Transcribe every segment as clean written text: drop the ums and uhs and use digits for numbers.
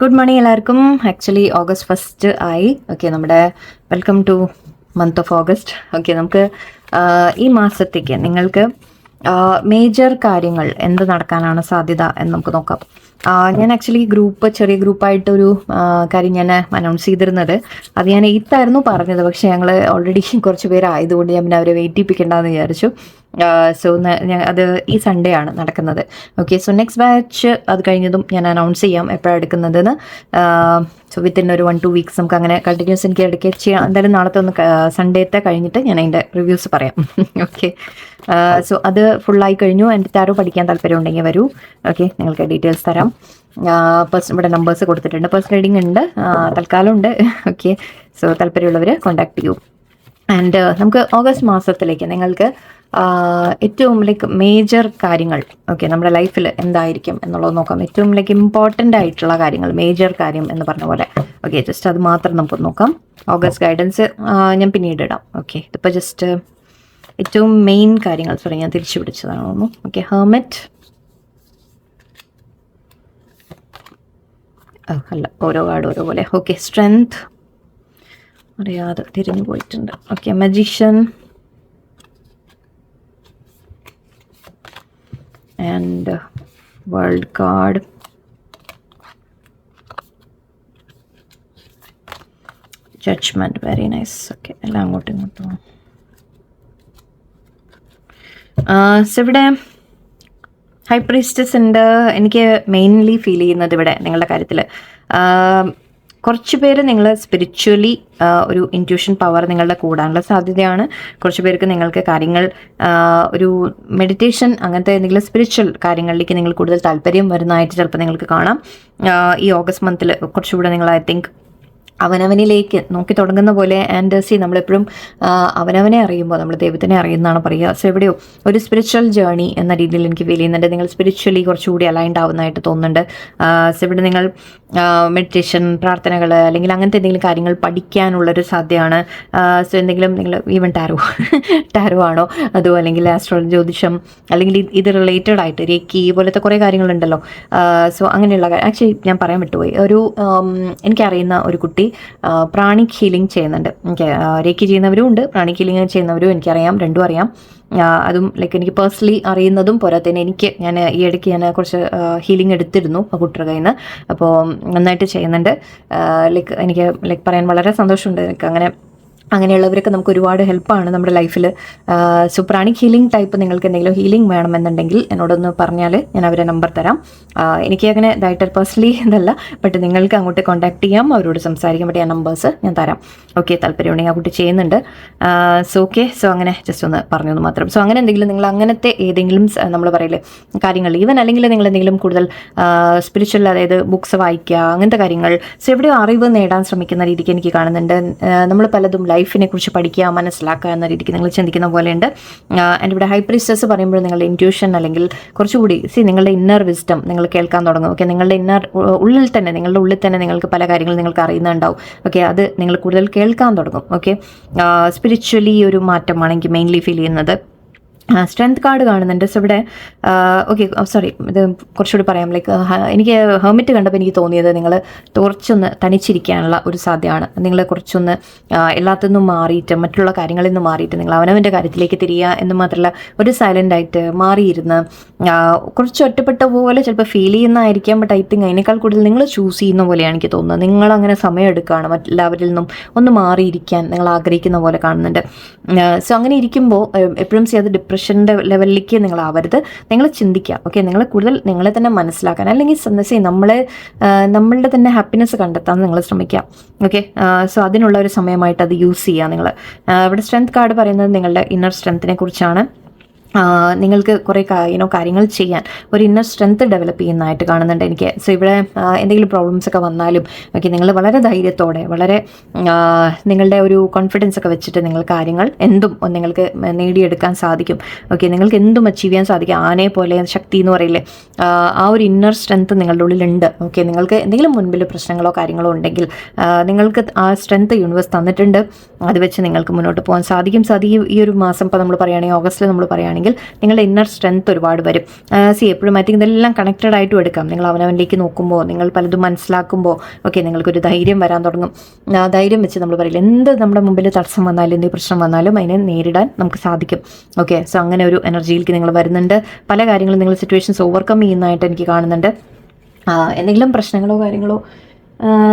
Good morning എല്ലാവർക്കും. Actually August 1 ആയി. Okay, നമ്മുടെ welcome two month of August. Okay, നമുക്ക് ഈ മാസത്തേക്ക് നിങ്ങൾക്ക് മേജർ കാര്യങ്ങൾ എന്ത് നടക്കാനാണ് സാധ്യത എന്ന് നമുക്ക് നോക്കാം. ഞാൻ ആക്ച്വലി ചെറിയ ഗ്രൂപ്പായിട്ടൊരു കാര്യം ഞാൻ അനൗൺസ് ചെയ്തിരുന്നത്. അത് ഞാൻ 8th ആയിരുന്നു പറഞ്ഞത്, പക്ഷേ ഞങ്ങൾ ഓൾറെഡി കുറച്ച് പേരായതുകൊണ്ട് ഞാൻ പിന്നെ അവരെ വെയിറ്റ് ചെയ്യിപ്പിക്കേണ്ടെന്ന് വിചാരിച്ചു. സോ അത് ഈ സൺഡേ ആണ് നടക്കുന്നത്. ഓക്കെ, സോ നെക്സ്റ്റ് ബാച്ച് അത് കഴിഞ്ഞതും ഞാൻ അനൗൺസ് ചെയ്യാം എപ്പോഴാണ് എടുക്കുന്നതെന്ന്. സോ വിത്തിൻ ഒരു 1-2 വീക്സ് നമുക്ക് അങ്ങനെ കണ്ടിന്യൂസ് എനിക്ക് ഇടയ്ക്ക് ചെയ്യാം. എന്തായാലും നാളത്തെ ഒന്ന് സൺഡേത്തെ കഴിഞ്ഞിട്ട് ഞാൻ അതിൻ്റെ റിവ്യൂസ് പറയാം. ഓക്കെ, സോ അത് ഫുള്ളായി കഴിഞ്ഞു. എൻ്റെ ടാരോ പഠിക്കാൻ താല്പര്യം ഉണ്ടെങ്കിൽ വരൂ. ഓക്കെ, നിങ്ങൾക്ക് ഡീറ്റെയിൽസ് തരാം. ഇവിടെ നമ്പേഴ്സ് കൊടുത്തിട്ടുണ്ട്. പേഴ്സണൽ റീഡിംഗ് ഉണ്ട്, തൽക്കാലം ഉണ്ട്. ഓക്കെ, സോ താല്പര്യമുള്ളവർ കോൺടാക്ട് ചെയ്യൂ. ആൻഡ് നമുക്ക് ഓഗസ്റ്റ് മാസത്തിലേക്ക് നിങ്ങൾക്ക് ഏറ്റവും മേജർ കാര്യങ്ങൾ, ഓക്കെ, നമ്മുടെ ലൈഫിൽ എന്തായിരിക്കും എന്നുള്ളത് നോക്കാം. ഏറ്റവും ഇമ്പോർട്ടൻ്റ് ആയിട്ടുള്ള കാര്യങ്ങൾ, മേജർ കാര്യം എന്ന് പറഞ്ഞ പോലെ. ഓക്കെ, ജസ്റ്റ് അത് മാത്രം നമുക്ക് നോക്കാം. ഓഗസ്റ്റ് ഗൈഡൻസ് ഞാൻ പിന്നീട് ഇടാം. ഓക്കെ, ഇതിപ്പോൾ ജസ്റ്റ് ഏറ്റവും മെയിൻ കാര്യങ്ങൾ. സോറി, ഞാൻ തിരിച്ചു പിടിച്ചതാണ് തോന്നുന്നു. ഓക്കെ, ഹെർമിറ്റ് അല്ല, ഓരോ കാർഡ് ഓരോ പോലെ. ഓക്കെ, സ്ട്രെങ്ത് അറിയാതെ തിരിഞ്ഞു പോയിട്ടുണ്ട്. Okay, magician and world card, judgment, very nice. Okay, എല്ലാം അങ്ങോട്ടും ഇങ്ങോട്ടും. സോ ഇവിടെ ഹൈ പ്രീസ്റ്റസ് ഉണ്ട്. എനിക്ക് മെയിൻലി ഫീൽ ചെയ്യുന്നത് ഇവിടെ നിങ്ങളുടെ കാര്യത്തിൽ കുറച്ച് പേര് നിങ്ങൾ സ്പിരിച്വലി ഒരു ഇൻറ്റ്യൂഷൻ പവർ നിങ്ങളുടെ കൂടാനുള്ള സാധ്യതയാണ്. കുറച്ച് പേർക്ക് നിങ്ങൾക്ക് കാര്യങ്ങൾ ഒരു മെഡിറ്റേഷൻ അങ്ങനത്തെ എന്തെങ്കിലും സ്പിരിച്വൽ കാര്യങ്ങളിലേക്ക് നിങ്ങൾ കൂടുതൽ താല്പര്യം വരുന്നതായിട്ട് ചിലപ്പോൾ നിങ്ങൾക്ക് കാണാം. ഈ ഓഗസ്റ്റ് മന്തിൽ കുറച്ചുകൂടെ നിങ്ങൾ ഐ തിങ്ക് അവനവനിലേക്ക് നോക്കി തുടങ്ങുന്ന പോലെ. ആൻഡ് നമ്മളെപ്പോഴും അവനവനെ അറിയുമ്പോൾ നമ്മൾ ദൈവത്തിനെ അറിയുന്നതാണ് പറയുക. സോ എവിടെയോ ഒരു സ്പിരിച്വൽ ജേർണി എന്ന രീതിയിൽ എനിക്ക് ഫീൽ ചെയ്യുന്നുണ്ട്. നിങ്ങൾ സ്പിരിച്വലി കുറച്ചുകൂടി അലൈൻഡ് ആവുന്നതായിട്ട് തോന്നുന്നുണ്ട്. സോ ഇവിടെ നിങ്ങൾ മെഡിറ്റേഷൻ, പ്രാർത്ഥനകൾ അല്ലെങ്കിൽ അങ്ങനത്തെ എന്തെങ്കിലും കാര്യങ്ങൾ പഠിക്കാനുള്ളൊരു സാധ്യതയാണ്. സോ എന്തെങ്കിലും നിങ്ങൾ ഈവൻ ടാരോ ആണോ അതോ അല്ലെങ്കിൽ ആസ്ട്രോളജി, ജ്യോതിഷം, അല്ലെങ്കിൽ ഇത് റിലേറ്റഡ് ആയിട്ട് രേക്കി പോലത്തെ കുറേ കാര്യങ്ങളുണ്ടല്ലോ. സോ അങ്ങനെയുള്ള ആക്ച്വലി ഞാൻ പറയാൻ വിട്ടുപോയി. എനിക്കറിയുന്ന ഒരു കുട്ടി പ്രാണിക് ഹീലിംഗ് ചെയ്യുന്നുണ്ട്. രേക്കി ചെയ്യുന്നവരും ഉണ്ട്, പ്രാണിക് ഹീലിംഗ് ചെയ്യുന്നവരും എനിക്കറിയാം, രണ്ടും അറിയാം. അതും എനിക്ക് പേഴ്സണലി അറിയുന്നതും പോരാത്തതിന് ഞാൻ ഈ ഇടയ്ക്ക് കുറച്ച് ഹീലിംഗ് എടുത്തിരുന്നു ആ കുട്ടിയുടെ കയ്യിൽ നിന്ന്. അപ്പോൾ നന്നായിട്ട് ചെയ്യുന്നുണ്ട്. എനിക്ക് പറയാൻ വളരെ സന്തോഷമുണ്ട്. അങ്ങനെയുള്ളവരൊക്കെ നമുക്ക് ഒരുപാട് ഹെൽപ്പാണ് നമ്മുടെ ലൈഫിൽ. സോ പ്രാണിക് ഹീലിംഗ് ടൈപ്പ് നിങ്ങൾക്ക് എന്തെങ്കിലും ഹീലിംഗ് വേണമെന്നുണ്ടെങ്കിൽ എന്നോടൊന്ന് പറഞ്ഞാൽ ഞാൻ അവരെ നമ്പർ തരാം. എനിക്ക് അങ്ങനെ ഇതായിട്ട് പേഴ്സണലി ഇതല്ല, ബട്ട് നിങ്ങൾക്ക് അങ്ങോട്ട് കോൺടാക്ട് ചെയ്യാം, അവരോട് സംസാരിക്കാൻ പറ്റിയ നമ്പേഴ്സ് ഞാൻ തരാം. ഓക്കെ, താല്പര്യമുണ്ടെങ്കിൽ ആ കുട്ടി ചെയ്യുന്നുണ്ട്. സോ ഓക്കെ, സോ അങ്ങനെ ജസ്റ്റ് ഒന്ന് പറഞ്ഞത് മാത്രം. സോ അങ്ങനെ എന്തെങ്കിലും നിങ്ങൾ അങ്ങനത്തെ ഏതെങ്കിലും നമ്മൾ പറയില്ലേ കാര്യങ്ങൾ, ഈവൻ അല്ലെങ്കിൽ നിങ്ങൾ എന്തെങ്കിലും കൂടുതൽ സ്പിരിച്വൽ, അതായത് ബുക്സ് വായിക്കുക, അങ്ങനത്തെ കാര്യങ്ങൾ, സോ എവിടെയോ അറിവ് നേടാൻ ശ്രമിക്കുന്ന രീതിക്ക് എനിക്ക് കാണുന്നുണ്ട്. നമ്മൾ പലതും ലൈഫിനെ കുറിച്ച് പഠിക്കുക, മനസ്സിലാക്കുക എന്ന രീതിക്ക് നിങ്ങൾ ചിന്തിക്കുന്ന പോലെയുണ്ട്. ആൻഡ് ഇവിടെ ഹൈ പ്രീസ്റ്റസ് പറയുമ്പോൾ നിങ്ങളുടെ ഇൻറ്റ്യൂഷൻ അല്ലെങ്കിൽ കുറച്ചുകൂടി നിങ്ങളുടെ ഇന്നർ വിസ്ഡം നിങ്ങൾ കേൾക്കാൻ തുടങ്ങും. ഓക്കെ, നിങ്ങളുടെ നിങ്ങളുടെ ഉള്ളിൽ തന്നെ നിങ്ങൾക്ക് പല കാര്യങ്ങളും നിങ്ങൾക്ക് അറിയുന്നുണ്ടാവും. ഓക്കെ, അത് നിങ്ങൾ കൂടുതൽ കേൾക്കാൻ തുടങ്ങും. ഓക്കെ, സ്പിരിച്വലി ഒരു മാറ്റമാണ് എനിക്ക് മെയിൻലി ഫീൽ ചെയ്യുന്നത്. സ്ട്രെങ്ത് കാർഡ് കാണുന്നുണ്ട്. സോ ഇവിടെ ഓക്കെ, സോറി, ഇത് കുറച്ചുകൂടി പറയാം. എനിക്ക് ഹെർമിറ്റ് കണ്ടപ്പോൾ എനിക്ക് തോന്നിയത് നിങ്ങൾ കുറച്ചൊന്ന് തനിച്ചിരിക്കാനുള്ള ഒരു സാധ്യതയാണ്. നിങ്ങൾ കുറച്ചൊന്ന് എല്ലാത്തിനും മാറിയിട്ട്, മറ്റുള്ള കാര്യങ്ങളിൽ നിന്ന് മാറിയിട്ട് നിങ്ങൾ അവനവൻ്റെ കാര്യത്തിലേക്ക് തിരിയുക എന്ന് മാത്രമല്ല, ഒരു സൈലൻ്റായിട്ട് മാറിയിരുന്ന് കുറച്ച് ഒറ്റപ്പെട്ട പോലെ ചിലപ്പോൾ ഫീൽ ചെയ്യുന്നതായിരിക്കാം. ബട്ട് ഐ തിങ്ക് അതിനേക്കാൾ കൂടുതൽ നിങ്ങൾ ചൂസ് ചെയ്യുന്ന പോലെയാണ് എനിക്ക് തോന്നുന്നത്. നിങ്ങളങ്ങനെ സമയം എടുക്കുകയാണ് മറ്റെല്ലാവരിൽ നിന്നും ഒന്ന് മാറിയിരിക്കാൻ നിങ്ങൾ ആഗ്രഹിക്കുന്ന പോലെ കാണുന്നുണ്ട്. സോ അങ്ങനെ ഇരിക്കുമ്പോൾ എപ്പോഴും അത് ഡിപ്രഷൻ്റെ ലെവലിലേക്ക് നിങ്ങൾ ആവരുത്. നിങ്ങൾ ചിന്തിക്കുക. ഓക്കെ, നിങ്ങൾ കൂടുതൽ നിങ്ങളെ തന്നെ മനസ്സിലാക്കാൻ, അല്ലെങ്കിൽ നമ്മളുടെ തന്നെ ഹാപ്പിനെസ് കണ്ടെത്താൻ നിങ്ങൾ ശ്രമിക്കുക. ഓക്കെ, സോ അതിനുള്ള ഒരു സമയമായിട്ട് അത് യൂസ് ചെയ്യുക നിങ്ങൾ. ഇവിടെ സ്ട്രെങ്ത് കാർഡ് പറയുന്നത് നിങ്ങളുടെ ഇന്നർ സ്ട്രെങ്ത്തിനെ കുറിച്ചാണ്. നിങ്ങൾക്ക് കുറേ കാര്യങ്ങൾ ചെയ്യാൻ ഒരു ഇന്നർ സ്ട്രെങ്ത് ഡെവലപ്പ് ചെയ്യുന്നതായിട്ട് കാണുന്നുണ്ട് എനിക്ക്. സോ ഇവിടെ എന്തെങ്കിലും പ്രോബ്ലംസ് ഒക്കെ വന്നാലും ഓക്കെ, നിങ്ങൾ വളരെ ധൈര്യത്തോടെ, വളരെ നിങ്ങളുടെ ഒരു കോൺഫിഡൻസ് ഒക്കെ വെച്ചിട്ട് നിങ്ങൾ കാര്യങ്ങൾ എന്തും നിങ്ങൾക്ക് നേടിയെടുക്കാൻ സാധിക്കും. ഓക്കെ, നിങ്ങൾക്ക് എന്തും അച്ചീവ് ചെയ്യാൻ സാധിക്കും. ആനയെ പോലെ ശക്തി എന്ന് പറയില്ലേ, ആ ഒരു ഇന്നർ സ്ട്രെങ്ത് നിങ്ങളുടെ ഉള്ളിലുണ്ട്. ഓക്കെ, നിങ്ങൾക്ക് എന്തെങ്കിലും മുൻപിൽ പ്രശ്നങ്ങളോ കാര്യങ്ങളോ ഉണ്ടെങ്കിൽ നിങ്ങൾക്ക് ആ സ്ട്രെങ്ത് യൂണിവേഴ്സ് തന്നിട്ടുണ്ട്. അത് വെച്ച് നിങ്ങൾക്ക് മുന്നോട്ട് പോകാൻ സാധിക്കും. ഈ ഒരു മാസം ഇപ്പോൾ നമ്മൾ പറയുകയാണെങ്കിൽ, ഓഗസ്റ്റിൽ നമ്മൾ പറയുകയാണെങ്കിൽ ചെയ്യുകയാണെങ്കിൽ നിങ്ങളുടെ ഇന്നർ സ്ട്രെങ്ത് ഒരുപാട് വരും. എപ്പോഴും ഐ തിങ്ക് ഇതെല്ലാം കണക്റ്റഡ് ആയിട്ടും എടുക്കാം. നിങ്ങൾ അവനവനിലേക്ക് നോക്കുമ്പോൾ, നിങ്ങൾ പലതും മനസ്സിലാക്കുമ്പോൾ ഓക്കെ നിങ്ങൾക്കൊരു ധൈര്യം വരാൻ തുടങ്ങും. ധൈര്യം വെച്ച് നമ്മൾ പറയില്ല, എന്ത് നമ്മുടെ മുമ്പിൽ തടസ്സം വന്നാലും എന്ത് പ്രശ്നം വന്നാലും അതിനെ നേരിടാൻ നമുക്ക് സാധിക്കും. ഓക്കെ, സോ അങ്ങനെ ഒരു എനർജിയിലേക്ക് നിങ്ങൾ വരുന്നുണ്ട്. പല കാര്യങ്ങളും നിങ്ങൾ സിറ്റുവേഷൻസ് ഓവർകം ചെയ്യുന്നതായിട്ട് എനിക്ക് കാണുന്നുണ്ട്. എന്തെങ്കിലും പ്രശ്നങ്ങളോ കാര്യങ്ങളോ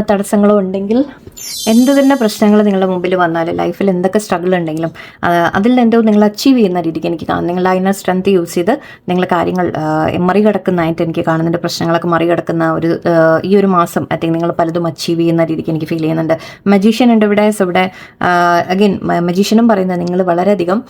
തടസ്സങ്ങളോ ഉണ്ടെങ്കിൽ, എന്ത് തന്നെ പ്രശ്നങ്ങൾ നിങ്ങളുടെ മുമ്പിൽ വന്നാലും, ലൈഫിൽ എന്തൊക്കെ സ്ട്രഗിൾ ഉണ്ടെങ്കിലും അതിൽ എന്തോ നിങ്ങൾ അച്ചീവ് ചെയ്യുന്ന രീതിക്ക് എനിക്ക് കാണും. നിങ്ങൾ അതിനെ സ്ട്രെങ്ത് യൂസ് ചെയ്ത് നിങ്ങൾ കാര്യങ്ങൾ മറികടക്കുന്നതായിട്ട് എനിക്ക് കാണുന്നുണ്ട്. പ്രശ്നങ്ങളൊക്കെ മറികടക്കുന്ന ഈ ഒരു മാസം ഐ തിങ്ക് നിങ്ങൾ പലതും അച്ചീവ് ചെയ്യുന്ന രീതിക്ക് എനിക്ക് ഫീൽ ചെയ്യുന്നുണ്ട്. മജീഷ്യൻ ഉണ്ട് ഇവിടെ. സോ ഇവിടെ അഗെയിൻ മജീഷ്യനും പറയുന്നത് നിങ്ങൾ വളരെയധികം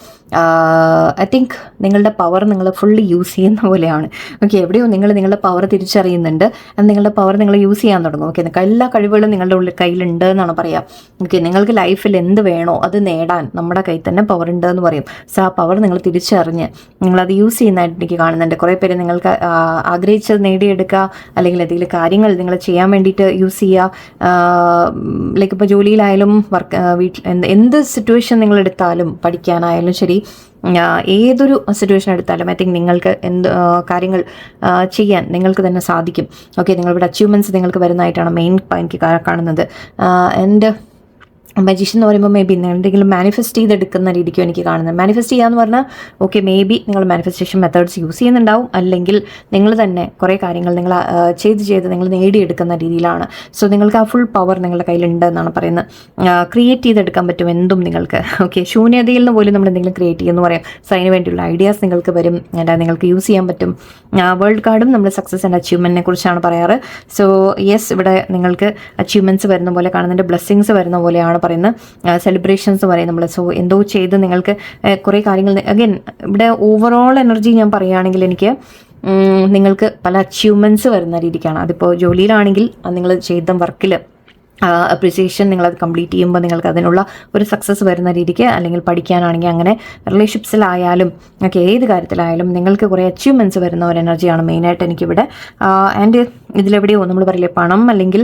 ഐ തിങ്ക് നിങ്ങളുടെ പവർ നിങ്ങൾ ഫുള്ളി യൂസ് ചെയ്യുന്ന പോലെയാണ്. ഓക്കെ, എവിടെയോ നിങ്ങൾ നിങ്ങളുടെ പവർ തിരിച്ചറിയുന്നുണ്ട്, നിങ്ങളുടെ പവർ നിങ്ങൾ യൂസ് ചെയ്യാൻ തുടങ്ങും. ഓക്കെ, എല്ലാ കഴിവുകളും നിങ്ങളുടെ ഉള്ളിൽ കയ്യിലുണ്ട് എന്നാണ് പറയാം. ഓക്കെ, നിങ്ങൾക്ക് ലൈഫിൽ എന്ത് വേണോ അത് നേടാൻ നമ്മുടെ കയ്യിൽ തന്നെ പവർ ഉണ്ട് എന്ന് പറയും. സോ ആ പവർ നിങ്ങൾ തിരിച്ചറിഞ്ഞ് നിങ്ങളത് യൂസ് ചെയ്യുന്നതായിട്ട് എനിക്ക് കാണുന്നുണ്ട്. കുറേ പേര് നിങ്ങൾക്ക് ആഗ്രഹിച്ചത് നേടിയെടുക്കുക, അല്ലെങ്കിൽ എന്തെങ്കിലും കാര്യങ്ങൾ നിങ്ങൾ ചെയ്യാൻ വേണ്ടിയിട്ട് യൂസ് ചെയ്യുക. ലൈക്ക് ഇപ്പോൾ ജോലിയിലായാലും വീട്ടിൽ എന്ത് സിറ്റുവേഷൻ നിങ്ങൾ എടുത്താലും, പഠിക്കാനായാലും ശരി, ഏതൊരു സിറ്റുവേഷൻ എടുത്താലും ഐ തിങ്ക് നിങ്ങൾക്ക് എന്ത് കാര്യങ്ങൾ ചെയ്യാൻ നിങ്ങൾക്ക് തന്നെ സാധിക്കും. ഓക്കെ, നിങ്ങളിവിടെ അച്ചീവ്മെൻറ്റ്സ് നിങ്ങൾക്ക് വരുന്നതായിട്ടാണ് മെയിൻ എനിക്ക് കാണുന്നത്. ആൻഡ് മജീഷ്യൻ എന്ന് പറയുമ്പോൾ മേ ബി എന്തെങ്കിലും മാനിഫെസ്റ്റ് ചെയ്തെടുക്കുന്ന രീതിക്കും എനിക്ക് കാണുന്നത്. മാനിഫെസ്റ്റ് ചെയ്യാന്ന് പറഞ്ഞാൽ ഓക്കെ, മേ ബി നിങ്ങൾ മാനിഫെസ്റ്റേഷൻ മെത്തേഡ്സ് യൂസ് ചെയ്യുന്നുണ്ടാവും, അല്ലെങ്കിൽ നിങ്ങൾ തന്നെ കുറേ കാര്യങ്ങൾ നിങ്ങൾ ചെയ്ത് നിങ്ങൾ നേടിയെടുക്കുന്ന രീതിയിലാണ്. സോ നിങ്ങൾക്ക് ആ ഫുൾ പവർ നിങ്ങളുടെ കയ്യിലുണ്ട് എന്നാണ് പറയുന്നത്. ക്രിയേറ്റ് ചെയ്തെടുക്കാൻ പറ്റും എന്തും നിങ്ങൾക്ക്. ഓക്കെ, ശൂന്യതയിൽ നിന്ന് പോലും നമ്മൾ എന്തെങ്കിലും ക്രിയേറ്റ് ചെയ്യുമെന്ന് പറയാം. സോ അതിന് വേണ്ടിയുള്ള ഐഡിയാസ് നിങ്ങൾക്ക് വരും, നിങ്ങൾക്ക് യൂസ് ചെയ്യാൻ പറ്റും. വേൾഡ് കാർഡും നമ്മൾ സക്സസ് ആൻഡ് അച്ചീവ്മെൻറ്റിനെ കുറിച്ചാണ് പറയാറ്. സോ യെസ്, ഇവിടെ നിങ്ങൾക്ക് അച്ചീവ്മെൻറ്റ്സ് വരുന്ന പോലെ കാണുന്നുണ്ട്, ബ്ലെസ്സിങ്സ് വരുന്ന പോലെയാണ് പറയുന്നത്. സെലിബ്രേഷൻസ് പറയും നമ്മൾ. സോ എന്തോ ചെയ്ത് നിങ്ങൾക്ക് കുറേ കാര്യങ്ങൾ അഗൈൻ ഇവിടെ ഓവറോൾ എനർജി ഞാൻ പറയുകയാണെങ്കിൽ എനിക്ക് നിങ്ങൾക്ക് പല അച്ചീവ്മെൻറ്റ്സ് വരുന്ന രീതിക്കാണ്. അതിപ്പോൾ ജോലിയിലാണെങ്കിൽ നിങ്ങൾ ചെയ്ത വർക്കിൽ അപ്രിസിയേഷൻ നിങ്ങളത് കംപ്ലീറ്റ് ചെയ്യുമ്പോൾ നിങ്ങൾക്ക് അതിനുള്ള ഒരു സക്സസ് വരുന്ന രീതിക്ക്, അല്ലെങ്കിൽ പഠിക്കാനാണെങ്കിൽ അങ്ങനെ, റിലേഷൻഷിപ്സിലായാലും ഒക്കെ ഏത് കാര്യത്തിലായാലും നിങ്ങൾക്ക് കുറേ അച്ചീവ്മെൻറ്റ്സ് വരുന്ന ഒരു എനർജിയാണ് മെയിനായിട്ട് എനിക്കിവിടെ. ആൻഡ് ഇതിലെവിടെയോ നമ്മൾ പറയില്ലേ, പണം അല്ലെങ്കിൽ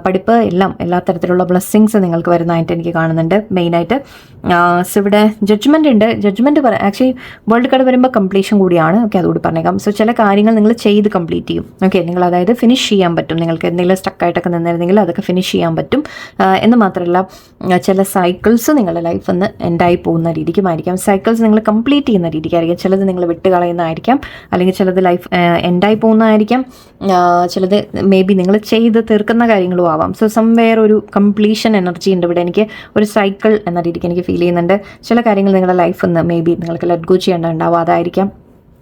പഠിപ്പ് എല്ലാ തരത്തിലുള്ള ബ്ലെസ്സിങ്സ് നിങ്ങൾക്ക് വരുന്നതായിട്ട് എനിക്ക് കാണുന്നുണ്ട് മെയിനായിട്ട്. സോ ഇവിടെ ജഡ്ജ്മെൻ്റ് ഉണ്ട്. ജഡ്ജ്മെൻറ്റ് ആക്ച്വലി വേൾഡ് കാർഡ് വരുമ്പോൾ കംപ്ലീഷൻ കൂടിയാണ്. ഓക്കെ, അതുകൂടി പറഞ്ഞേക്കാം. സോ ചില കാര്യങ്ങൾ നിങ്ങൾ ചെയ്ത് കംപ്ലീറ്റ് ചെയ്യും. ഓക്കെ, നിങ്ങൾ അതായത് ഫിനിഷ് ചെയ്യാൻ പറ്റും. നിങ്ങൾക്ക് എന്തെങ്കിലും സ്റ്റക്കായിട്ടൊക്കെ നിന്നിരുന്നെങ്കിൽ അതൊക്കെ ഫിനിഷ് ചെയ്യാൻ പറ്റും. എന്ന് മാത്രമല്ല, ചില സൈക്കിൾസ് നിങ്ങളുടെ ലൈഫിൽ നിന്ന് എൻഡായി പോകുന്ന രീതിക്കുമായിരിക്കാം. സൈക്കിൾസ് നിങ്ങൾ കംപ്ലീറ്റ് ചെയ്യുന്ന രീതിക്കായിരിക്കും. ചിലത് നിങ്ങൾ വിട്ടുകളയുന്നതായിരിക്കാം, അല്ലെങ്കിൽ ചിലത് ലൈഫ് എൻഡായി പോകുന്നതായിരിക്കാം, ചിലത് മേ ബി നിങ്ങൾ ചെയ്ത് തീർക്കുന്ന കാര്യങ്ങളും ആവാം. സോ സംവെയർ ഒരു കംപ്ലീഷൻ എനർജി ഉണ്ട് ഇവിടെ. എനിക്ക് ഒരു സൈക്കിൾ എന്ന രീതിക്ക് എനിക്ക് ഫീൽ ചെയ്യുന്നുണ്ട്. ചില കാര്യങ്ങൾ നിങ്ങളുടെ ലൈഫിൽ നിന്ന് മേ ബി നിങ്ങൾക്ക് ലെറ്റ് ഗോ ചെയ്യേണ്ടതുണ്ടാവും, അതായിരിക്കാം,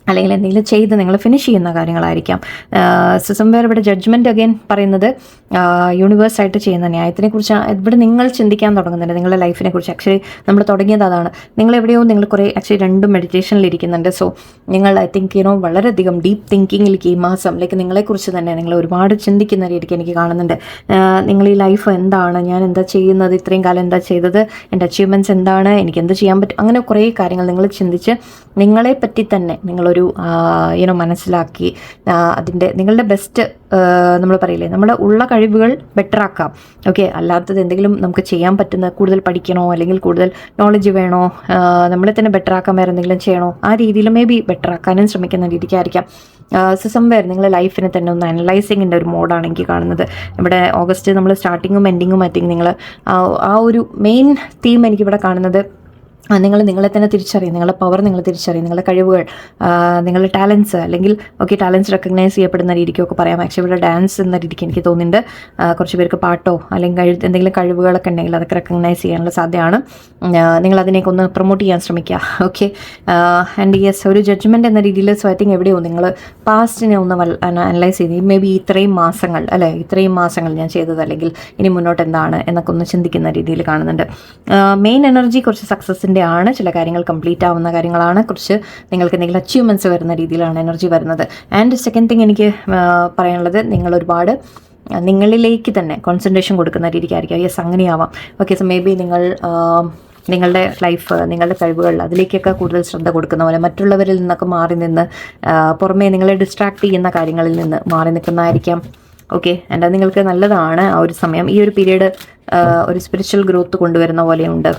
അല്ലെങ്കിൽ എന്തെങ്കിലും ചെയ്ത് നിങ്ങൾ ഫിനിഷ് ചെയ്യുന്ന കാര്യങ്ങളായിരിക്കാം. സോ സംവെയർ ഇവിടെ ജഡ്ജ്മെൻറ്റ് അഗെയിൻ പറയുന്നത് യൂണിവേഴ്സായിട്ട് ചെയ്യുന്ന ന്യായത്തിനെ കുറിച്ച് ഇവിടെ നിങ്ങൾ ചിന്തിക്കാൻ തുടങ്ങുന്നുണ്ട്, നിങ്ങളുടെ ലൈഫിനെ കുറിച്ച്. ആക്ച്വലി നമ്മൾ തുടങ്ങിയത് അതാണ്. നിങ്ങളെവിടെയോ നിങ്ങൾ കുറേ ആക്ച്വലി രണ്ടും മെഡിറ്റേഷനിലിരിക്കുന്നുണ്ട്. സോ നിങ്ങൾ ഐ തിങ്ക് വളരെയധികം ഡീപ്പ് തിങ്കിങ്ങിലേക്ക് ഈ മാസം നിങ്ങളെക്കുറിച്ച് തന്നെ നിങ്ങൾ ഒരുപാട് ചിന്തിക്കുന്ന രീതിക്ക് എനിക്ക് കാണുന്നുണ്ട്. നിങ്ങൾ ഈ ലൈഫ് എന്താണ്, ഞാൻ എന്താ ചെയ്യുന്നത്, ഇത്രയും കാലം എന്താ ചെയ്തത്, എൻ്റെ അച്ചീവ്മെൻറ്റ്സ് എന്താണ്, എനിക്ക് എന്ത് ചെയ്യാൻ പറ്റും, അങ്ങനെ കുറേ കാര്യങ്ങൾ നിങ്ങൾ ചിന്തിച്ച് നിങ്ങളെ പറ്റി തന്നെ നിങ്ങളൊരു മനസ്സിലാക്കി അതിൻ്റെ നിങ്ങളുടെ ബെസ്റ്റ് നമ്മൾ പറയില്ലേ, നമ്മുടെ ഉള്ള കഴിവുകൾ ബെറ്റർ ആക്കാം. ഓക്കെ, അല്ലാത്തത് എന്തെങ്കിലും നമുക്ക് ചെയ്യാൻ പറ്റുന്ന, കൂടുതൽ പഠിക്കണോ അല്ലെങ്കിൽ കൂടുതൽ നോളജ് വേണോ, നമ്മളെ തന്നെ ബെറ്റർ ആക്കാൻ വേറെ എന്തെങ്കിലും ചെയ്യണോ, ആ രീതിയിൽ മേ ബി ബെറ്റർ ആക്കാനും ശ്രമിക്കുന്ന രീതിക്കായിരിക്കാം. സോ സംവെയർ നിങ്ങളുടെ ലൈഫിനെ തന്നെ ഒന്ന് അനലൈസിങ്ങിൻ്റെ ഒരു മോഡാണ് എനിക്ക് കാണുന്നത്. ഇവിടെ ഓഗസ്റ്റ് നമ്മൾ സ്റ്റാർട്ടിങ്ങും എൻഡിങ്ങും ഐ തിങ്ക് നിങ്ങൾ ആ ഒരു മെയിൻ തീം എനിക്കിവിടെ കാണുന്നത് നിങ്ങൾ നിങ്ങളെ തന്നെ തിരിച്ചറിയും, നിങ്ങളുടെ പവർ നിങ്ങൾ തിരിച്ചറിയും, നിങ്ങളുടെ കഴിവുകൾ, നിങ്ങളുടെ ടാലൻസ്, അല്ലെങ്കിൽ ഓക്കെ ടാലൻസ് റെക്കഗ്നൈസ് ചെയ്യപ്പെടുന്ന രീതിക്കൊക്കെ പറയാം. ആക്ച്വലി ഇവിടെ ഡാൻസ് എന്ന രീതിക്ക് എനിക്ക് തോന്നുന്നുണ്ട്. കുറച്ച് പേർക്ക് പാട്ടോ അല്ലെങ്കിൽ എന്തെങ്കിലും കഴിവുകളൊക്കെ ഉണ്ടെങ്കിൽ അതൊക്കെ റെക്കഗ്നൈസ് ചെയ്യാനുള്ള സാധ്യതയാണ്. നിങ്ങൾ അതിനേക്ക് ഒന്ന് പ്രൊമോട്ട് ചെയ്യാൻ ശ്രമിക്കുക. ഓക്കെ, ആൻഡ് യെസ്, ഒരു ജഡ്ജ്മെൻറ്റ് എന്ന രീതിയിൽ സോ ഐ തിങ്ക് എവിടെയോ നിങ്ങൾ പാസ്റ്റിനെ ഒന്ന് അനലൈസ് ചെയ്ത് മേ ബി ഇത്രയും മാസങ്ങൾ ഞാൻ ചെയ്തത്, അല്ലെങ്കിൽ ഇനി മുന്നോട്ട് എന്താണ് എന്നൊക്കെ ഒന്ന് ചിന്തിക്കുന്ന രീതിയിൽ കാണുന്നുണ്ട്. മെയിൻ എനർജി കുറച്ച് സക്സസിൻ്റെ ആണ്, ചില കാര്യങ്ങൾ കംപ്ലീറ്റ് ആവുന്ന കാര്യങ്ങളാണ്, കുറച്ച് നിങ്ങൾക്ക് എന്തെങ്കിലും അച്ചീവ്മെൻറ്റ്സ് വരുന്ന രീതിയിലാണ് എനർജി വരുന്നത്. ആൻഡ് സെക്കൻഡ് തിങ് എനിക്ക് പറയാനുള്ളത്, നിങ്ങൾ ഒരുപാട് നിങ്ങളിലേക്ക് തന്നെ കോൺസെൻട്രേഷൻ കൊടുക്കുന്ന രീതിക്കായിരിക്കും. യെസ്, അങ്ങനെയാവാം. ഓക്കെ, സോ മേ ബി നിങ്ങളുടെ ലൈഫ്, നിങ്ങളുടെ കഴിവുകൾ, അതിലേക്കൊക്കെ കൂടുതൽ ശ്രദ്ധ കൊടുക്കുന്ന പോലെ മറ്റുള്ളവരിൽ നിന്നൊക്കെ മാറി നിന്ന്, പുറമേ നിങ്ങളെ ഡിസ്ട്രാക്ട് ചെയ്യുന്ന കാര്യങ്ങളിൽ നിന്ന് മാറി നിൽക്കുന്നതായിരിക്കാം. ഓക്കെ, ആൻഡ് അത് നിങ്ങൾക്ക് നല്ലതാണ്. ആ ഒരു സമയം, ഈ ഒരു പീരീഡ് ഒരു സ്പിരിച്വൽ ഗ്രോത്ത് കൊണ്ടുവരുന്ന പോലെയുണ്ട്.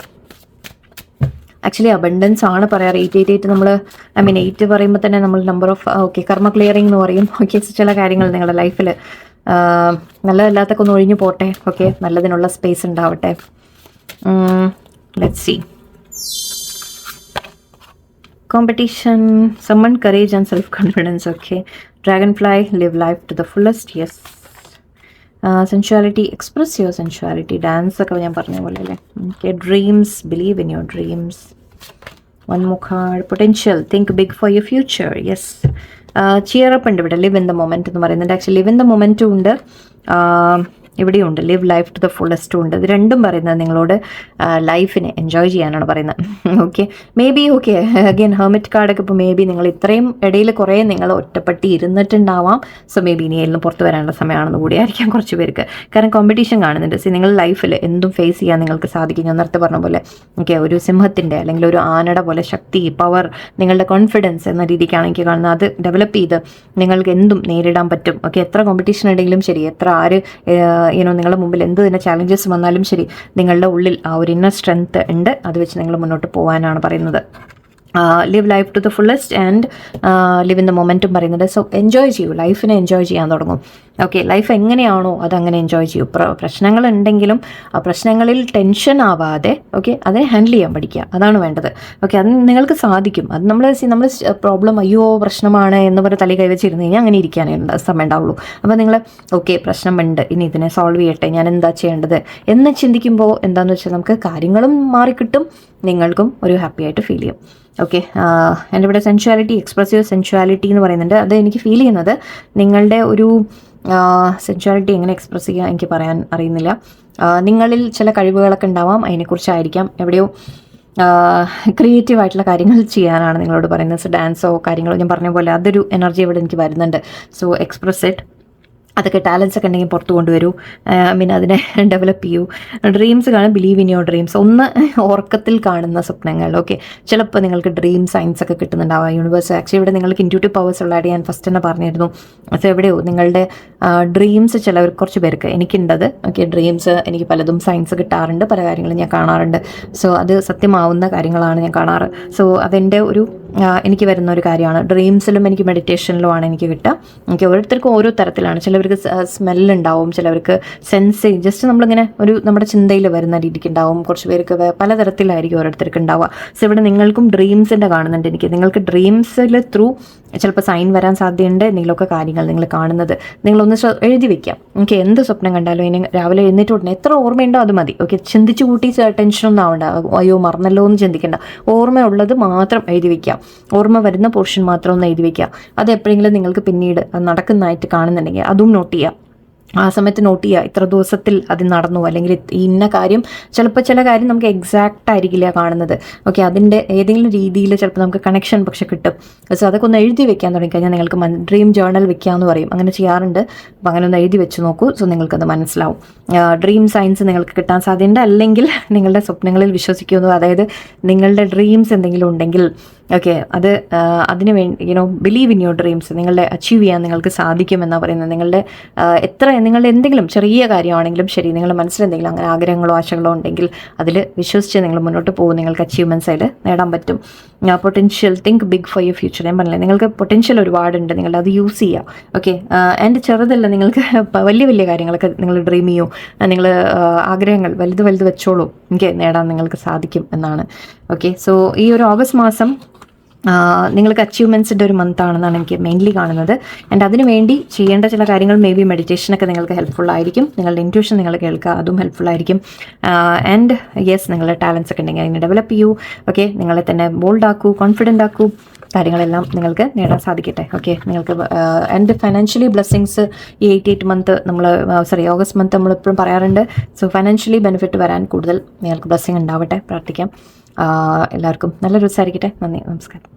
ആക്ച്വലി അബണ്ടൻസ് ആണ് പറയാറ്. 888 നമ്മൾ ഐ മീൻ 8 പറയുമ്പോൾ തന്നെ നമ്മൾ നമ്പർ ഓഫ് ഓക്കെ കർമ്മ ക്ലിയറിംഗ് എന്ന് പറയും. ഓക്കെ, ചില കാര്യങ്ങൾ നിങ്ങളുടെ ലൈഫിൽ നല്ലതല്ലാത്തൊക്കെ ഒന്ന് ഒഴിഞ്ഞു പോട്ടെ. ഓക്കെ, നല്ലതിനുള്ള സ്പേസ് ഉണ്ടാവട്ടെ. Let's see. Competition, summon courage and self-confidence. Okay, dragonfly, live life to the fullest. Yes. Sensuality, express your sensuality. Dance ഒക്കെ ഞാൻ പറഞ്ഞ പോലെ അല്ലേ. Okay, dreams, believe in your dreams. One more card. Potential, think big for your future. Yes. Cheer up ഉണ്ട് ഇവിടെ. Live in the moment എന്ന് പറയുന്നുണ്ട്. Actually live in the moment ഉണ്ട്, ഇവിടെയുണ്ട് ലിവ് ലൈഫ് ടു ദ ഫുള്ളസ്റ്റും ഉണ്ട്. ഇത് രണ്ടും പറയുന്നത് നിങ്ങളോട് ലൈഫിനെ എൻജോയ് ചെയ്യാനാണ് പറയുന്നത്. Okay, maybe okay again hermit കാർഡൊക്കെ ഇപ്പോൾ മേ ബി നിങ്ങൾ ഇത്രയും ഇടയിൽ കുറേ നിങ്ങൾ ഒറ്റപ്പെട്ടി ഇരുന്നിട്ടുണ്ടാവാം. സോ മേ ബി ഇനി എല്ലാം പുറത്ത് വരാനുള്ള സമയമാണെന്ന് കൂടിയായിരിക്കാം കുറച്ച് പേർക്ക്. കാരണം കോമ്പറ്റീഷൻ കാണുന്നുണ്ട്. സി നിങ്ങൾ ലൈഫിൽ എന്തും ഫേസ് ചെയ്യാൻ നിങ്ങൾക്ക് സാധിക്കും. ഞാൻ നേരത്തെ പറഞ്ഞ പോലെ ഓക്കെ, ഒരു സിംഹത്തിൻ്റെ അല്ലെങ്കിൽ ഒരു ആനയുടെ പോലെ ശക്തി, പവർ, നിങ്ങളുടെ കോൺഫിഡൻസ് എന്ന രീതിക്കാണ് എനിക്ക് കാണുന്നത്. അത് ഡെവലപ്പ് ചെയ്ത് നിങ്ങൾക്ക് എന്തും നേരിടാൻ പറ്റും. ഓക്കെ, എത്ര കോമ്പറ്റീഷൻ ഉണ്ടെങ്കിലും ശരി, എത്ര ആര് നിങ്ങളുടെ മുമ്പിൽ എന്ത് തന്നെ ചാലഞ്ചസ് വന്നാലും ശരി, നിങ്ങളുടെ ഉള്ളിൽ ആ ഒരു ഇന്നർ സ്ട്രെങ്ത് ഉണ്ട്. അത് വെച്ച് നിങ്ങൾ മുന്നോട്ട് പോകാനാണ് പറയുന്നത്. Live life to the fullest and live in the മൊമെൻറ്റും പറയുന്നുണ്ട്. സോ എൻജോയ് ചെയ്യൂ, ലൈഫിനെ എൻജോയ് ചെയ്യാൻ തുടങ്ങും. ഓക്കെ, ലൈഫ് എങ്ങനെയാണോ അതങ്ങനെ എൻജോയ് ചെയ്യൂ. പ്രശ്നങ്ങളുണ്ടെങ്കിലും ആ പ്രശ്നങ്ങളിൽ ടെൻഷൻ ആവാതെ ഓക്കെ അതിനെ ഹാൻഡിൽ ചെയ്യാൻ പഠിക്കുക. അതാണ് വേണ്ടത്. ഓക്കെ, അത് നിങ്ങൾക്ക് സാധിക്കും. അത് നമ്മൾ പ്രോബ്ലം അയ്യോ പ്രശ്നമാണ് എന്ന് പറഞ്ഞ് തലയിൽ കൈവച്ചിരുന്ന് കഴിഞ്ഞാൽ അങ്ങനെ ഇരിക്കാനേ സമയം ഉണ്ടാവുള്ളൂ. അപ്പോൾ നിങ്ങൾ ഓക്കെ പ്രശ്നമുണ്ട്, ഇനി ഇതിനെ സോൾവ് ചെയ്യട്ടെ, ഞാൻ എന്താ ചെയ്യേണ്ടത് എന്ന് ചിന്തിക്കുമ്പോൾ എന്താണെന്ന് വെച്ചാൽ നമുക്ക് കാര്യങ്ങളും മാറിക്കിട്ടും, നിങ്ങൾക്കും ഒരു ഹാപ്പി ആയിട്ട് ഫീൽ ചെയ്യും. ഓക്കെ, എൻ്റെ ഇവിടെ സെൻഷ്വാലിറ്റി, എക്സ്പ്രസീവ് സെൻഷ്വാലിറ്റി എന്ന് പറയുന്നുണ്ട്. അത് എനിക്ക് ഫീൽ ചെയ്യുന്നത് നിങ്ങളുടെ ഒരു സെൻഷ്വാലിറ്റി എങ്ങനെ എക്സ്പ്രസ് ചെയ്യുക എനിക്ക് പറയാൻ അറിയുന്നില്ല. നിങ്ങളിൽ ചില കഴിവുകളൊക്കെ ഉണ്ടാവാം, അതിനെക്കുറിച്ചായിരിക്കാം. എവിടെയോ ക്രിയേറ്റീവ് ആയിട്ടുള്ള കാര്യങ്ങൾ ചെയ്യാനാണ് നിങ്ങളോട് പറയുന്നത്. സോ ഡാൻസോ കാര്യങ്ങളോ ഞാൻ പറഞ്ഞ പോലെ അതൊരു എനർജി ഇവിടെ എനിക്ക് വരുന്നുണ്ട്. So express it. അതൊക്കെ ടാലൻസ് ഒക്കെ ഉണ്ടെങ്കിൽ പുറത്ത് കൊണ്ടുവരൂ. ഐ മീൻ അതിനെ ഡെവലപ്പ് ചെയ്യൂ. ഡ്രീംസ് കാണാൻ, ബിലീവ് ഇൻ യുവർ ഡ്രീംസ്. ഒന്ന് ഉറക്കത്തിൽ കാണുന്ന സ്വപ്നങ്ങൾ. ഓക്കെ, ചിലപ്പോൾ നിങ്ങൾക്ക് ഡ്രീം സയൻസ് ഒക്കെ കിട്ടുന്നുണ്ടാവാം. യൂണിവേഴ്സ് ആക്ച്വലി ഇവിടെ നിങ്ങൾക്ക് ഇൻറ്റ്യൂട്ടീവ് പവേഴ്സ് ഉള്ളതായിട്ട് ഞാൻ ഫസ്റ്റ് തന്നെ പറഞ്ഞിരുന്നു. സോ എവിടെയോ നിങ്ങളുടെ ഡ്രീംസ് ചിലവർ കുറച്ച് പേർക്ക് എനിക്കുണ്ടത്. ഓക്കെ, ഡ്രീംസ് എനിക്ക് പലതും സയൻസ് കിട്ടാറുണ്ട്, പല കാര്യങ്ങളും ഞാൻ കാണാറുണ്ട്. സോ അത് സത്യമാവുന്ന കാര്യങ്ങളാണ് ഞാൻ കാണാറ്. സോ അതെൻ്റെ ഒരു എനിക്ക് വരുന്ന ഒരു കാര്യമാണ്. ഡ്രീംസിലും എനിക്ക് മെഡിറ്റേഷനിലുമാണ് എനിക്ക് കിട്ടുക. എനിക്ക് ഓരോരുത്തർക്കും ഓരോ തരത്തിലാണ്. ചിലവർക്ക് സ്മെല്ലുണ്ടാവും, ചിലവർക്ക് സെൻസ് ജസ്റ്റ് നമ്മളിങ്ങനെ ഒരു നമ്മുടെ ചിന്തയിൽ വരുന്ന രീതിക്ക് ഉണ്ടാവും. കുറച്ച് പേർക്ക് പലതരത്തിലായിരിക്കും ഓരോരുത്തർക്ക് ഉണ്ടാവുക. സോ ഇവിടെ നിങ്ങൾക്കും ഡ്രീംസിൻ്റെ കാണുന്നുണ്ട് എനിക്ക്. നിങ്ങൾക്ക് ഡ്രീംസിൽ ത്രൂ ചിലപ്പോൾ സൈൻ വരാൻ സാധ്യതയുണ്ട്. എന്തെങ്കിലുമൊക്കെ കാര്യങ്ങൾ നിങ്ങൾ കാണുന്നത് നിങ്ങളൊന്ന് എഴുതി വെക്കാം. ഓക്കെ, എന്ത് സ്വപ്നം കണ്ടാലും ഇനി രാവിലെ എഴുന്നേറ്റ് ഉടനെ എത്ര ഓർമ്മയുണ്ടോ അത് മതി. ഓക്കെ, ചിന്തിച്ചു കൂട്ടി ടെൻഷനൊന്നും ആവണ്ട, അയ്യോ മറന്നല്ലോ എന്ന് ചിന്തിക്കേണ്ട. ഓർമ്മയുള്ളത് മാത്രം എഴുതി വെക്കാം. ഓർമ്മ വരുന്ന പോർഷൻ മാത്രം ഒന്ന് എഴുതി വെക്കുക. അത് എപ്പോഴെങ്കിലും നിങ്ങൾക്ക് പിന്നീട് അത് നടക്കുന്നതായിട്ട് കാണുന്നുണ്ടെങ്കിൽ അതും നോട്ട് ചെയ്യുക. ആ സമയത്ത് നോട്ട് ചെയ്യുക, ഇത്ര ദിവസത്തിൽ അത് നടന്നു, അല്ലെങ്കിൽ ഇന്ന കാര്യം. ചിലപ്പോൾ ചില കാര്യം നമുക്ക് എക്സാക്റ്റ് ആയിരിക്കില്ല കാണുന്നത്. ഓക്കെ, അതിൻ്റെ ഏതെങ്കിലും രീതിയിൽ ചിലപ്പോൾ നമുക്ക് കണക്ഷൻ പക്ഷെ കിട്ടും. സോ അതൊക്കെ ഒന്ന് എഴുതി വെക്കാൻ തുടങ്ങിക്കഴിഞ്ഞാൽ നിങ്ങൾക്ക് ഡ്രീം ജേർണൽ വെക്കാമെന്ന് പറയും, അങ്ങനെ ചെയ്യാറുണ്ട്. അപ്പോൾ അങ്ങനെ ഒന്ന് എഴുതി വെച്ച് നോക്കൂ. സോ നിങ്ങൾക്കത് മനസ്സിലാവും. ഡ്രീം സയൻസ് നിങ്ങൾക്ക് കിട്ടാൻ സാധ്യതയുണ്ട്. അല്ലെങ്കിൽ നിങ്ങളുടെ സ്വപ്നങ്ങളിൽ വിശ്വസിക്കുന്നു, അതായത് നിങ്ങളുടെ ഡ്രീംസ് എന്തെങ്കിലും ഉണ്ടെങ്കിൽ ഓക്കെ അത് അതിന് വേണ്ടി ബിലീവ് ഇൻ യുവർ ഡ്രീംസ്. നിങ്ങളുടെ അച്ചീവ് ചെയ്യാൻ നിങ്ങൾക്ക് സാധിക്കുമെന്നാണ് പറയുന്നത്. നിങ്ങളുടെ എന്തെങ്കിലും ചെറിയ കാര്യമാണെങ്കിലും ശരി, നിങ്ങളുടെ മനസ്സിലെന്തെങ്കിലും അങ്ങനെ ആഗ്രഹങ്ങളോ ആശകളോ ഉണ്ടെങ്കിൽ അതിൽ വിശ്വസിച്ച് നിങ്ങൾ മുന്നോട്ട് പോകും. നിങ്ങൾക്ക് അച്ചീവ്മെൻറ്റ്സ് അതിൽ നേടാൻ പറ്റും. Potential, think big for your future. ഞാൻ പറഞ്ഞില്ലേ, നിങ്ങൾക്ക് പൊട്ടൻഷ്യൽ ഒരുപാടുണ്ട്, നിങ്ങൾ അത് യൂസ് ചെയ്യുക. ഓക്കെ, ആൻഡ് ചെറുതല്ല, നിങ്ങൾക്ക് വലിയ വലിയ കാര്യങ്ങളൊക്കെ നിങ്ങൾ ഡ്രീം ചെയ്യൂ. നിങ്ങൾ ആഗ്രഹങ്ങൾ വലുത് വെച്ചോളൂ. എനിക്ക് നേടാൻ നിങ്ങൾക്ക് സാധിക്കും എന്നാണ്. ഓക്കെ, സോ ഈ ഒരു ഓഗസ്റ്റ് മാസം നിങ്ങൾക്ക് അച്ചീവ്മെൻറ്റ്സിൻ്റെ ഒരു മന്താണെന്നാണ് എനിക്ക് മെയിൻലി കാണുന്നത്. ആൻഡ് അതിന് വേണ്ടി ചെയ്യേണ്ട ചില കാര്യങ്ങൾ മേ ബി മെഡിറ്റേഷനൊക്കെ നിങ്ങൾക്ക് ഹെൽപ്ഫുള്ളായിരിക്കും. നിങ്ങളുടെ ഇൻറ്റ്യൂഷൻ നിങ്ങൾ കേൾക്കുക, അതും ഹെൽപ്ഫുള്ളായിരിക്കും. ആൻഡ് യെസ്, നിങ്ങളുടെ ടാലൻസ് ഒക്കെ ഉണ്ടെങ്കിൽ അതിനെ ഡെവലപ്പ് ചെയ്യൂ. ഓക്കെ, നിങ്ങളെ തന്നെ ബോൾഡ് ആക്കൂ, കോൺഫിഡൻ്റ് ആക്കൂ. കാര്യങ്ങളെല്ലാം നിങ്ങൾക്ക് നേടാൻ സാധിക്കട്ടെ. ഓക്കെ, നിങ്ങൾക്ക് ആൻഡ് ഫൈനാൻഷ്യലി ബ്ലെസ്സിങ്സ് ഈ 88 മന്ത് ഓഗസ്റ്റ് മന്ത് നമ്മളെപ്പോഴും പറയാറുണ്ട്. സോ ഫൈനാൻഷ്യലി ബെനിഫിറ്റ് വരാൻ കൂടുതൽ നിങ്ങൾക്ക് ബ്ലെസ്സിങ് ഉണ്ടാവട്ടെ, പ്രാർത്ഥിക്കാം. എല്ലാവർക്കും നല്ലൊരു ദിവസമായിരിക്കട്ടെ. നന്ദി, നമസ്കാരം.